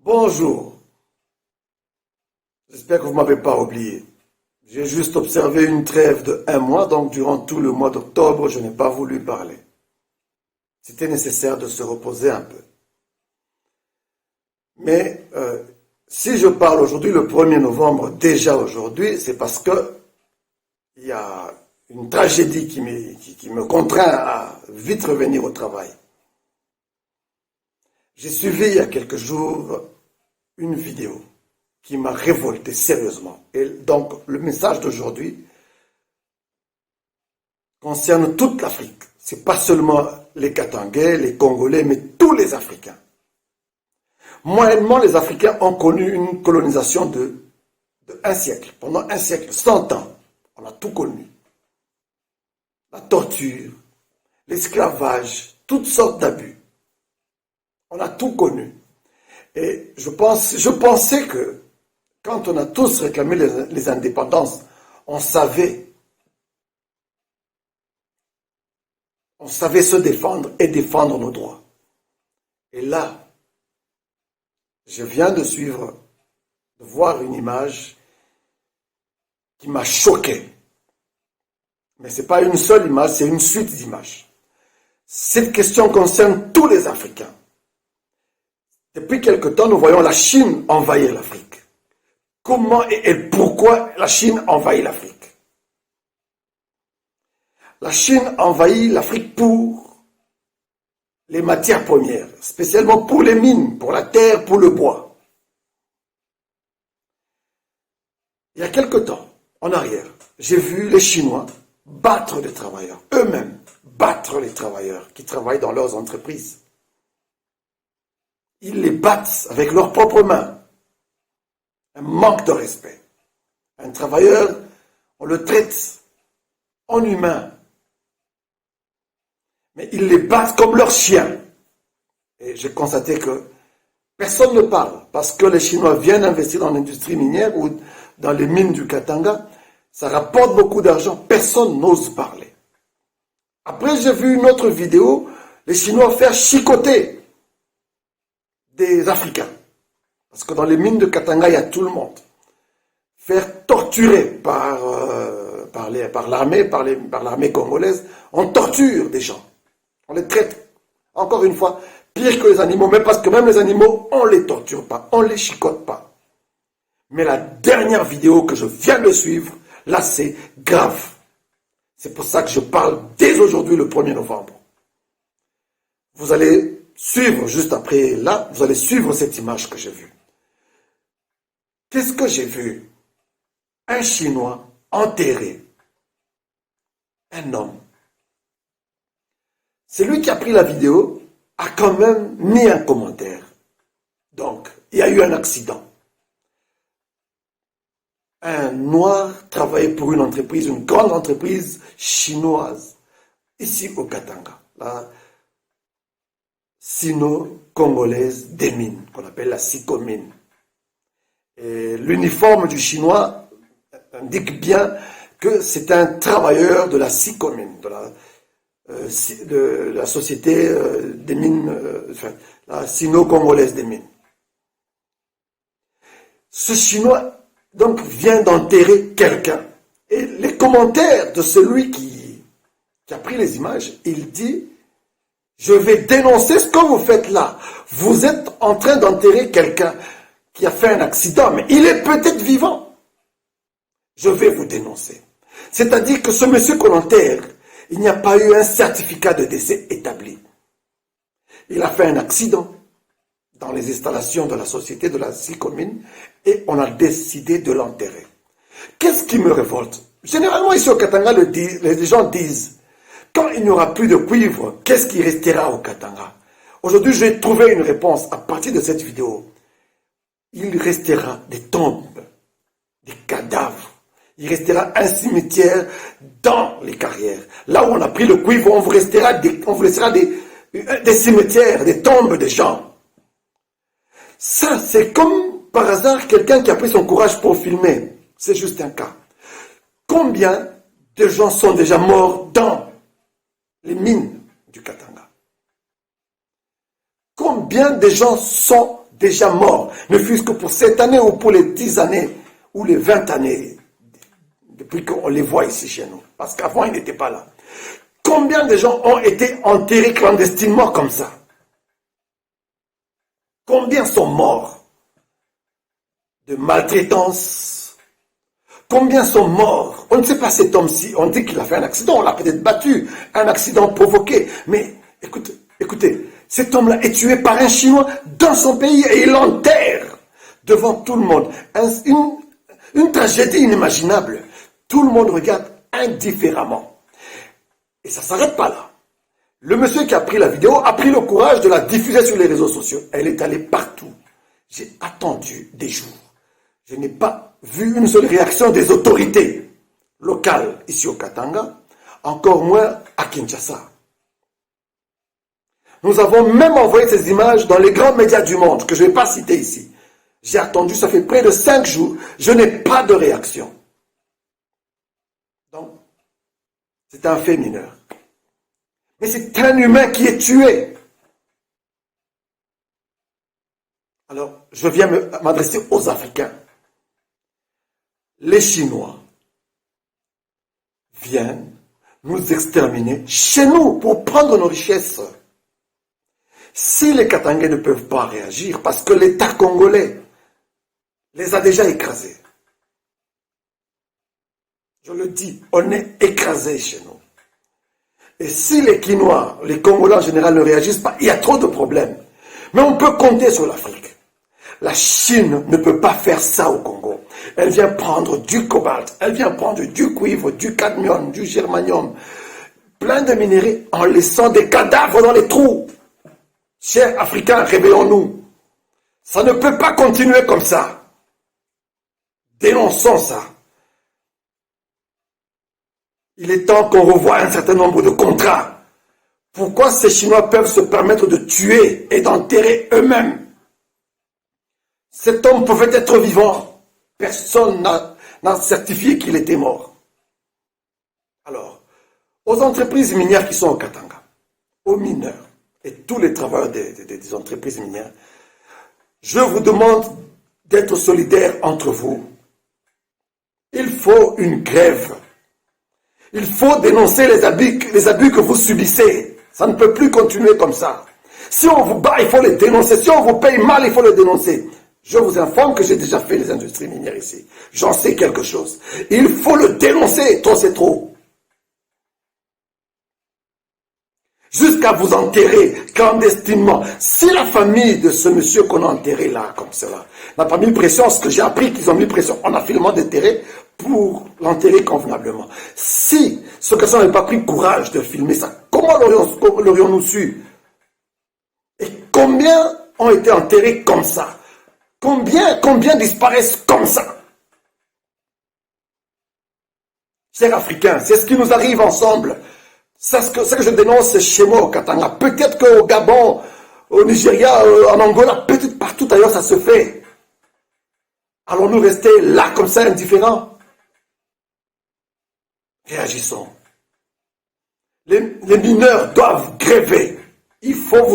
Bonjour, j'espère que vous ne m'avez pas oublié. J'ai juste observé une trêve de 1 mois, donc durant tout le mois d'octobre, je n'ai pas voulu parler. C'était nécessaire de se reposer un peu. Mais si je parle aujourd'hui, le 1er novembre, déjà aujourd'hui, c'est parce que il y a une tragédie qui me contraint à vite revenir au travail. J'ai suivi il y a quelques jours une vidéo qui m'a révolté sérieusement. Et donc, le message d'aujourd'hui concerne toute l'Afrique. Ce n'est pas seulement les Katangais, les Congolais, mais tous les Africains. Moyennement, les Africains ont connu une colonisation de 1 siècle. Pendant 1 siècle, 100 ans, on a tout connu. La torture, l'esclavage, toutes sortes d'abus. On a tout connu. Et je pensais que quand on a tous réclamé les indépendances, on savait se défendre et défendre nos droits. Et là, je viens de voir une image qui m'a choqué. Mais ce n'est pas une seule image, c'est une suite d'images. Cette question concerne tous les Africains. Depuis quelque temps, nous voyons la Chine envahir l'Afrique. Comment et pourquoi la Chine envahit l'Afrique? La Chine envahit l'Afrique pour les matières premières, spécialement pour les mines, pour la terre, pour le bois. Il y a quelque temps, en arrière, j'ai vu les Chinois battre les travailleurs, eux-mêmes battre les travailleurs qui travaillent dans leurs entreprises. Ils les battent avec leurs propres mains. Un manque de respect. Un travailleur, on le traite en humain. Mais ils les battent comme leurs chiens. Et j'ai constaté que personne ne parle. Parce que les Chinois viennent investir dans l'industrie minière ou dans les mines du Katanga. Ça rapporte beaucoup d'argent. Personne n'ose parler. Après, j'ai vu une autre vidéo. Les Chinois faire chicoter des Africains. Parce que dans les mines de Katanga, il y a tout le monde. Faire torturer par l'armée congolaise, on torture des gens. On les traite, encore une fois, pire que les animaux, mais parce que même les animaux, on ne les torture pas, on ne les chicote pas. Mais la dernière vidéo que je viens de suivre, là c'est grave. C'est pour ça que je parle dès aujourd'hui, le 1er novembre. Vous allez suivre, juste après là, vous allez suivre cette image que j'ai vue. Qu'est-ce que j'ai vu? Un Chinois enterrer un homme. Celui qui a pris la vidéo a quand même mis un commentaire. Donc, il y a eu un accident. Un Noir travaillait pour une entreprise, une grande entreprise chinoise, ici au Katanga, la Sino-Congolaise des mines, qu'on appelle la SICOMINE. L'uniforme du Chinois indique bien que c'est un travailleur de la SICOMINE, de la société des mines, la Sino-Congolaise des mines. Ce Chinois donc vient d'enterrer quelqu'un. Et les commentaires de celui qui a pris les images, il dit: je vais dénoncer ce que vous faites là. Vous êtes en train d'enterrer quelqu'un qui a fait un accident, mais il est peut-être vivant. Je vais vous dénoncer. C'est-à-dire que ce monsieur qu'on enterre, il n'y a pas eu un certificat de décès établi. Il a fait un accident dans les installations de la société de la SICOMINE et on a décidé de l'enterrer. Qu'est-ce qui me révolte? Généralement ici au Katanga, les gens disent: quand il n'y aura plus de cuivre, qu'est-ce qui restera au Katanga? Aujourd'hui, j'ai trouvé une réponse à partir de cette vidéo. Il restera des tombes, des cadavres. Il restera un cimetière dans les carrières. Là où on a pris le cuivre, on vous laissera des cimetières, des tombes de gens. Ça, c'est comme par hasard quelqu'un qui a pris son courage pour filmer. C'est juste un cas. Combien de gens sont déjà morts dans les mines du Katanga? Combien de gens sont déjà morts, ne fût-ce que pour cette année ou pour les 10 années ou les 20 années, depuis qu'on les voit ici chez nous. Parce qu'avant, ils n'étaient pas là. Combien de gens ont été enterrés clandestinement comme ça? Combien sont morts de maltraitance? Combien sont morts? On ne sait pas cet homme-ci. On dit qu'il a fait un accident, on l'a peut-être battu, un accident provoqué. Mais écoutez, cet homme-là est tué par un Chinois dans son pays et il l'enterre devant tout le monde. Une tragédie inimaginable. Tout le monde regarde indifféremment. Et ça ne s'arrête pas là. Le monsieur qui a pris la vidéo a pris le courage de la diffuser sur les réseaux sociaux. Elle est allée partout. J'ai attendu des jours. Je n'ai pas vu une seule réaction des autorités locales ici au Katanga, encore moins à Kinshasa. Nous avons même envoyé ces images dans les grands médias du monde, que je ne vais pas citer ici. J'ai attendu, ça fait près de 5 jours. Je n'ai pas de réaction. Donc, c'est un fait mineur. Mais c'est un humain qui est tué. Alors, je viens m'adresser aux Africains. Les Chinois viennent nous exterminer chez nous pour prendre nos richesses. Si les Katangais ne peuvent pas réagir, parce que l'État congolais les a déjà écrasés. Je le dis, on est écrasés chez nous. Et si les Quinois, les Congolais en général ne réagissent pas, il y a trop de problèmes. Mais on peut compter sur l'Afrique. La Chine ne peut pas faire ça au Congo. Elle vient prendre du cobalt, elle vient prendre du cuivre, du cadmium, du germanium, plein de minéraux en laissant des cadavres dans les trous. Chers Africains, réveillons-nous. Ça ne peut pas continuer comme ça. Dénonçons ça. Il est temps qu'on revoie un certain nombre de contrats. Pourquoi ces Chinois peuvent se permettre de tuer et d'enterrer eux-mêmes? Cet homme pouvait être vivant. Personne n'a certifié qu'il était mort. Alors, aux entreprises minières qui sont au Katanga, aux mineurs et tous les travailleurs des entreprises minières, je vous demande d'être solidaires entre vous. Il faut une grève. Il faut dénoncer les abus que vous subissez. Ça ne peut plus continuer comme ça. Si on vous bat, il faut les dénoncer. Si on vous paye mal, il faut les dénoncer. Je vous informe que j'ai déjà fait les industries minières ici. J'en sais quelque chose. Il faut le dénoncer. Trop, c'est trop. Jusqu'à vous enterrer clandestinement. Si la famille de ce monsieur qu'on a enterré là, comme cela, n'a pas mis pression, ce que j'ai appris qu'ils ont mis pression, on a finalement déterré pour l'enterrer convenablement. Si ce garçon n'avait pas pris courage de filmer ça, comment l'aurions-nous su? Et combien ont été enterrés comme ça? Combien disparaissent comme ça? Chers Africains, c'est ce qui nous arrive ensemble. C'est ce que je dénonce chez moi au Katanga. Peut-être qu'au Gabon, au Nigeria, en Angola, peut-être partout ailleurs ça se fait. Allons-nous rester là comme ça indifférents? Réagissons. Les mineurs doivent gréver. Il faut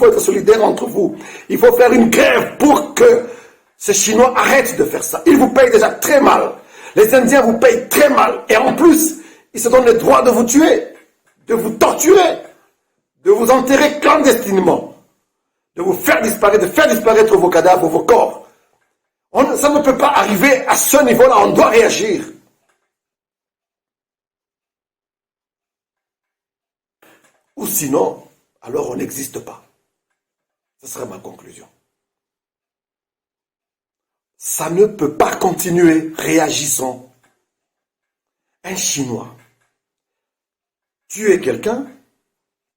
être solidaires entre vous. Il faut faire une grève pour que ces Chinois arrêtent de faire ça. Ils vous payent déjà très mal. Les Indiens vous payent très mal. Et en plus, ils se donnent le droit de vous tuer, de vous torturer, de vous enterrer clandestinement, de vous faire disparaître vos cadavres, vos corps. Ça ne peut pas arriver à ce niveau-là. On doit réagir. Ou sinon, alors on n'existe pas. Ce serait ma conclusion. Ça ne peut pas continuer. Réagissons. Un Chinois tuer quelqu'un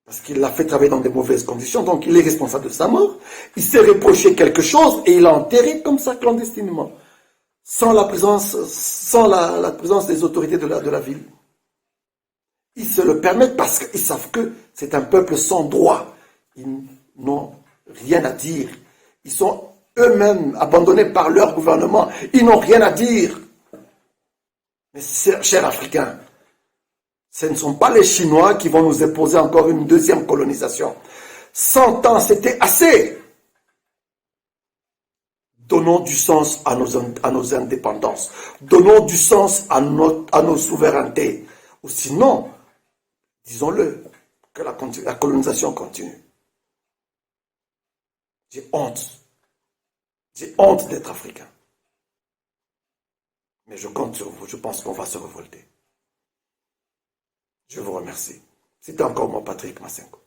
parce qu'il l'a fait travailler dans de mauvaises conditions, donc il est responsable de sa mort. Il s'est reproché quelque chose et il l'a enterré comme ça clandestinement, sans la présence des autorités de la ville. Ils se le permettent parce qu'ils savent que c'est un peuple sans droit. Ils n'ont rien à dire. Ils sont eux-mêmes abandonnés par leur gouvernement. Ils n'ont rien à dire. Mais chers Africains, ce ne sont pas les Chinois qui vont nous imposer encore une deuxième colonisation. 100 ans, c'était assez. Donnons du sens à nos indépendances. Donnons du sens à nos souverainetés. Ou sinon, disons-le, que la colonisation continue. J'ai honte. J'ai honte d'être africain. Mais je compte sur vous. Je pense qu'on va se révolter. Je vous remercie. C'était encore moi, Patrick Massenko.